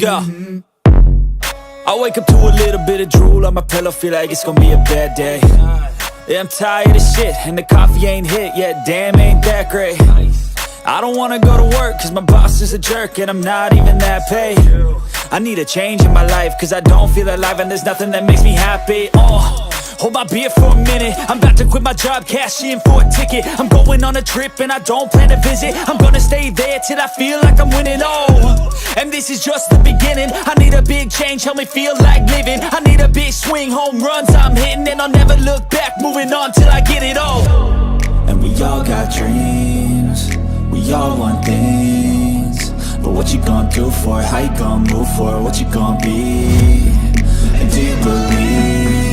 Yeah. I wake up to a little bit of drool on my pillow, feel like it's gonna be a bad day. Yeah, I'm tired of shit, and the coffee ain't hit yet, damn, ain't that great. I don't wanna go to work, cause my boss is a jerk, and I'm not even that paid. I need a change in my life, cause I don't feel alive, and there's nothing that makes me happy. Hold my beer for a minute, I'm about to quit my job, cash in for a ticket. I'm going on a trip and I don't plan to visit. I'm gonna stay there till I feel like I'm winning, and this is just the beginning. I need a big change, help me feel like living. I need a big swing, home runs I'm hitting, and I'll never look back, moving on till I get it all. And we all got dreams, we all want things, but what you gonna do for it? How you gonna move for it? What you gonna be? And do you believe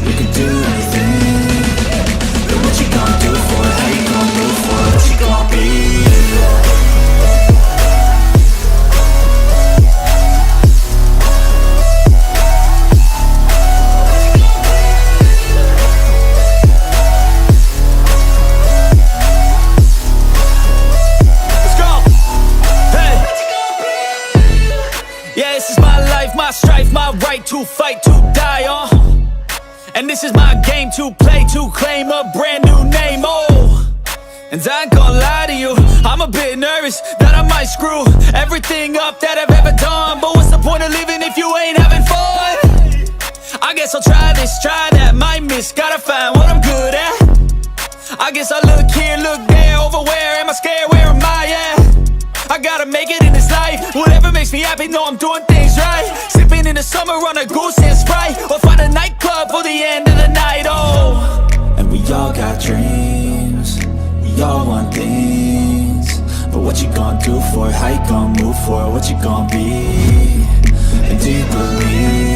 you can do anything? But what you gonna do for it? How you gonna move for it? What you gonna be? Yeah, this is my life, my strife, my right to fight, to die on. And this is my game to play, to claim a brand new name, And I ain't gonna lie to you, I'm a bit nervous that I might screw everything up that I've ever done. But what's the point of living if you ain't having fun? I guess I'll try this, try that, might miss, gotta find what I'm good at. I guess I look here, look there, over where am I scared, where am I at? I gotta make it in this life, whatever makes me happy, know I'm doing things right. Sipping in the summer on a goose and Sprite, or find a nightclub for the end of the night, And we all got dreams, we all want things, but what you gonna do for it? How you gonna move for it? What you gonna be? And do you believe